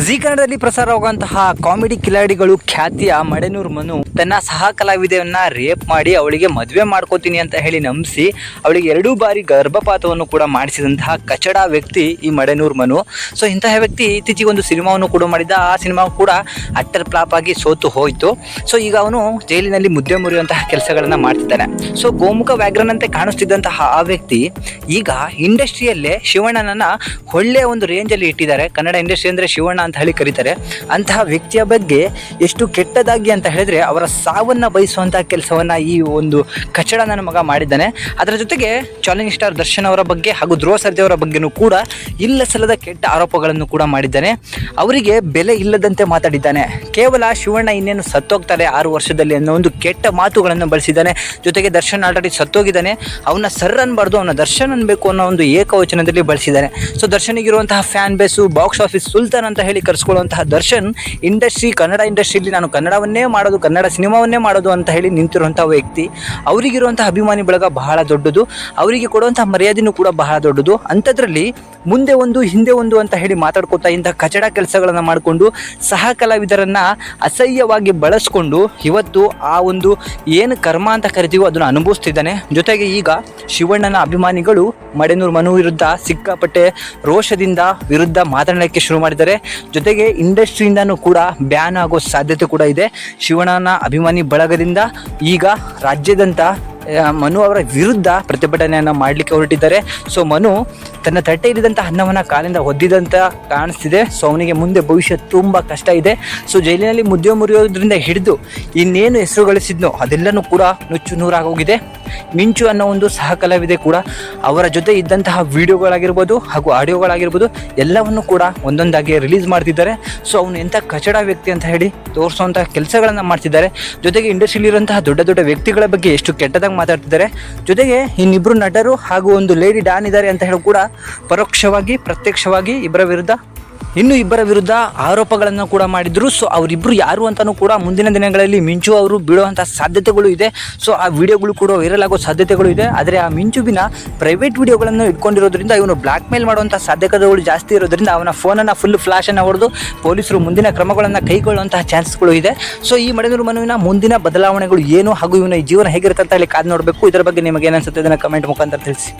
G ಕನ್ನಡದಲ್ಲಿ ಪ್ರಸಾರವಾಗುವಂತಹ comedy ಕಿಲಾಡಿಗಳು ಖ್ಯಾತಿಯ ಮಡೆನೂರು ಮನು ತನ್ನ ಸಹ ಕಲಾವಿದೆಯನ್ನ ರೇಪ್ ಮಾಡಿ ಅವಳಿಗೆ ಮದುವೆ ಮಾಡ್ಕೋತೀನಿ ಅಂತ ಹೇಳಿ ನಂಬಿಸಿ ಅವಳಿಗೆ 2 ಬಾರಿ ಗರ್ಭಪಾತವನ್ನು ಕೂಡ ಮಾಡಿಸಿದಂತಹ ಕಚಡ ವ್ಯಕ್ತಿ ಈ ಮಡೆನೂರು ಮನು. ಸೊ ಇಂತಹ ವ್ಯಕ್ತಿ ಇತ್ತೀಚೆಗೆ ಒಂದು ಸಿನಿಮಾವನ್ನು ಕೂಡ ಮಾಡಿದ್ದ. ಆ ಸಿನಿಮಾ ಕೂಡ ಅಟ್ಟರ್ ಫ್ಲಾಪ್ ಆಗಿ ಸೋತು ಹೋಯಿತು. ಸೊ ಈಗ ಅವನು ಜೈಲಿನಲ್ಲಿ ಮುದ್ದೆ ಮುರಿಯುವಂತಹ ಕೆಲಸಗಳನ್ನ ಮಾಡ್ತಿದ್ದಾನೆ. ಸೊ ಗೋಮುಖ ವ್ಯಾಘ್ರನಂತೆ ಕಾಣಿಸ್ತಿದ್ದಂತಹ ಆ ವ್ಯಕ್ತಿ ಈಗ ಇಂಡಸ್ಟ್ರಿಯಲ್ಲೇ ಶಿವಣ್ಣನನ್ನ ಒಳ್ಳೆಯ ಒಂದು ರೇಂಜಲ್ಲಿ ಇಟ್ಟಿದ್ದಾರೆ. ಕನ್ನಡ ಇಂಡಸ್ಟ್ರಿ ಅಂದರೆ ಶಿವಣ್ಣ ಅಂತ ಹೇಳಿ ಕರೀತಾರೆ. ಅಂತಹ ವ್ಯಕ್ತಿಯ ಬಗ್ಗೆ ಎಷ್ಟು ಕೆಟ್ಟದಾಗಿ ಅಂತ ಹೇಳಿದ್ರೆ ಅವರ ಸಾವನ್ನ ಬಯಸುವಂತಹ ಕೆಲಸವನ್ನ ಈ ಒಂದು ಕಚಡ ನನ್ನ ಮಗ ಮಾಡಿದ್ದಾನೆ. ಅದರ ಜೊತೆಗೆ ಚಾಲೆಂಜ್ ಸ್ಟಾರ್ ದರ್ಶನ್ ಅವರ ಬಗ್ಗೆ ಹಾಗೂ ಧ್ರುವ ಸರ್ಜಾ ಅವರ ಬಗ್ಗೆನೂ ಕೂಡ ಇಲ್ಲ ಸಲ್ಲದ ಕೆಟ್ಟ ಆರೋಪಗಳನ್ನು ಕೂಡ ಮಾಡಿದ್ದಾನೆ. ಅವರಿಗೆ ಬೆಲೆ ಇಲ್ಲದಂತೆ ಮಾತಾಡಿದ್ದಾನೆ. ಕೇವಲ ಶಿವಣ್ಣ ಇನ್ನೇನು ಸತ್ತೋಗ್ತಾರೆ 6 ವರ್ಷದಲ್ಲಿ ಅನ್ನೋ ಒಂದು ಕೆಟ್ಟ ಮಾತುಗಳನ್ನು ಬಳಸಿದ್ದಾನೆ. ಜೊತೆಗೆ ದರ್ಶನ್ ಆಲ್ರೆಡಿ ಸತ್ತೋಗಿದ್ದಾನೆ, ಅವನ ಸರ್ ಅನ್ಬಾರ್ದು, ಅವನ ದರ್ಶನ್ ಅನ್ಬೇಕು ಅನ್ನೋ ಒಂದು ಏಕವಚನದಲ್ಲಿ ಬಳಸಿದ್ದಾನೆ. ಸೊ ದರ್ಶನಿಗಿರುವಂತಹ ಫ್ಯಾನ್ ಬೇಸು ಬಾಕ್ಸ್ ಆಫೀಸ್ ಸುಲ್ತಾನ್ ಅಂತ ಹೇಳಿ ಕರೆಸ್ಕೊಳ್ಳುವಂತಹ ದರ್ಶನ್ ಕನ್ನಡ ಇಂಡಸ್ಟ್ರಿಯಲ್ಲಿ ನಾನು ಕನ್ನಡವನ್ನೇ ಮಾಡೋದು, ಕನ್ನಡ ಸಿನಿಮಾವನ್ನೇ ಮಾಡೋದು ಅಂತ ಹೇಳಿ ನಿಂತಿರುವಂತಹ ವ್ಯಕ್ತಿ. ಅವರಿಗಿರುವಂತಹ ಅಭಿಮಾನಿ ಬಳಗ ಬಹಳ ದೊಡ್ಡದು, ಅವರಿಗೆ ಕೊಡುವಂತಹ ಮರ್ಯಾದೆನೂ ಕೂಡ ಬಹಳ ದೊಡ್ಡದು. ಅಂಥದ್ರಲ್ಲಿ ಮುಂದೆ ಒಂದು ಹಿಂದೆ ಒಂದು ಅಂತ ಹೇಳಿ ಮಾತಾಡ್ಕೊತಾ ಇಂತಹ ಕಚಡ ಕೆಲಸಗಳನ್ನು ಮಾಡಿಕೊಂಡು ಸಹ ಕಲಾವಿದರನ್ನ ಅಸಹ್ಯವಾಗಿ ಬಳಸ್ಕೊಂಡು ಇವತ್ತು ಆ ಒಂದು ಏನು ಕರ್ಮ ಅಂತ ಕರಿತೀವೋ ಅದನ್ನು ಅನುಭವಿಸ್ತಿದ್ದಾನೆ. ಜೊತೆಗೆ ಈಗ ಶಿವಣ್ಣನ ಅಭಿಮಾನಿಗಳು ಮಡೆನೂರು ಮನು ವಿರುದ್ಧ ಸಿಕ್ಕಾಪಟ್ಟೆ ರೋಷದಿಂದ ವಿರುದ್ಧ ಮಾತನಾಡೋಕ್ಕೆ ಶುರು ಮಾಡಿದ್ದಾರೆ. ಜೊತೆಗೆ ಇಂಡಸ್ಟ್ರಿಯಿಂದನೂ ಕೂಡ ಬ್ಯಾನ್ ಆಗೋ ಸಾಧ್ಯತೆ ಕೂಡ ಇದೆ. ಶಿವಣ್ಣನ ಅಭಿಮಾನಿ ಬಳಗದಿಂದ ಈಗ ರಾಜ್ಯದಂತ ಮನು ಅವರ ವಿರುದ್ಧ ಪ್ರತಿಭಟನೆಯನ್ನು ಮಾಡಲಿಕ್ಕೆ ಹೊರಟಿದ್ದಾರೆ. ಸೊ ಮನು ತನ್ನ ತಟ್ಟೆಯಲ್ಲಿದ್ದಂಥ ಅನ್ನವನ್ನು ಕಾಲಿಂದ ಒದ್ದಿದಂತ ಕಾಣಿಸ್ತಿದೆ. ಸೊ ಅವನಿಗೆ ಮುಂದೆ ಭವಿಷ್ಯ ತುಂಬ ಕಷ್ಟ ಇದೆ. ಸೊ ಜೈಲಿನಲ್ಲಿ ಮುದ್ದೆ ಮುರಿಯೋದ್ರಿಂದ ಹಿಡಿದು ಇನ್ನೇನು ಹೆಸರು ಗಳಿಸಿದ್ನೋ ಅದೆಲ್ಲನೂ ಕೂಡ ನುಚ್ಚು ನೂರಾಗೋಗಿದೆ. ಮಿಂಚು ಅನ್ನೋ ಒಂದು ಸಹ ಕಲಾವಿದೆ ಕೂಡ ಅವರ ಜೊತೆ ಇದ್ದಂತಹ ವಿಡಿಯೋಗಳಾಗಿರ್ಬೋದು ಹಾಗೂ ಆಡಿಯೋಗಳಾಗಿರ್ಬೋದು ಎಲ್ಲವನ್ನು ಕೂಡ ಒಂದೊಂದಾಗಿ ರಿಲೀಸ್ ಮಾಡ್ತಿದ್ದಾರೆ. ಸೊ ಅವನು ಎಂಥ ಕಚಡ ವ್ಯಕ್ತಿ ಅಂತ ಹೇಳಿ ತೋರಿಸುವಂತಹ ಕೆಲಸಗಳನ್ನು ಮಾಡ್ತಿದ್ದಾರೆ. ಜೊತೆಗೆ ಇಂಡಸ್ಟ್ರಿಯಲ್ಲಿರುವಂತಹ ದೊಡ್ಡ ದೊಡ್ಡ ವ್ಯಕ್ತಿಗಳ ಬಗ್ಗೆ ಎಷ್ಟು ಕೆಟ್ಟದಾಗಿ ಮಾತಾಡ್ತಿದ್ದಾರೆ. ಜೊತೆಗೆ ಇನ್ನಿಬ್ಬರು ನಟರು ಹಾಗೂ ಒಂದು ಲೇಡಿ ಡಾನ್ ಇದ್ದಾರೆ ಅಂತ ಹೇಳಿ ಕೂಡ ಪರೋಕ್ಷವಾಗಿ ಪ್ರತ್ಯಕ್ಷವಾಗಿ ಇಬ್ಬರ ವಿರುದ್ಧ ಆರೋಪಗಳನ್ನು ಕೂಡ ಮಾಡಿದ್ರು. ಸೊ ಅವರಿಬ್ಬರು ಯಾರು ಅಂತಲೂ ಕೂಡ ಮುಂದಿನ ದಿನಗಳಲ್ಲಿ ಮಿಂಚು ಅವರು ಬಿಡುವಂಥ ಸಾಧ್ಯತೆಗಳು ಇದೆ. ಸೊ ಆ ವಿಡಿಯೋಗಳು ಕೂಡ ವೈರಲ್ ಆಗೋ ಸಾಧ್ಯತೆಗಳು ಇದೆ. ಆದರೆ ಆ ಮಿಂಚುವಿನ ಪ್ರೈವೇಟ್ ವಿಡಿಯೋಗಳನ್ನು ಇಟ್ಕೊಂಡಿರೋದ್ರಿಂದ ಇವನು ಬ್ಲ್ಯಾಕ್ ಮೇಲ್ ಮಾಡುವಂಥ ಸಾಧ್ಯತೆಗಳು ಜಾಸ್ತಿ ಇರೋದ್ರಿಂದ ಅವನ ಫೋನನ್ನು ಫುಲ್ ಫ್ಲಾಶನ್ನು ಹೊಡೆದು ಪೊಲೀಸರು ಮುಂದಿನ ಕ್ರಮಗಳನ್ನು ಕೈಗೊಳ್ಳುವಂತಹ ಚಾನ್ಸಸ್ಗಳು ಇದೆ. ಸೊ ಈ ಮಡೆನೂರು ಮನುವಿನ ಮುಂದಿನ ಬದಲಾವಣೆಗಳು ಏನು ಹಾಗೂ ಇವನ ಜೀವನ ಹೇಗಿರುತ್ತೆ ಅಂತ ಹೇಳಿ ಕಾದು ನೋಡಬೇಕು. ಇದರ ಬಗ್ಗೆ ನಿಮಗೆ ಏನು ಅನ್ಸುತ್ತೆ ಅದನ್ನು ಕಮೆಂಟ್ ಮುಖಾಂತರ ತಿಳಿಸಿ.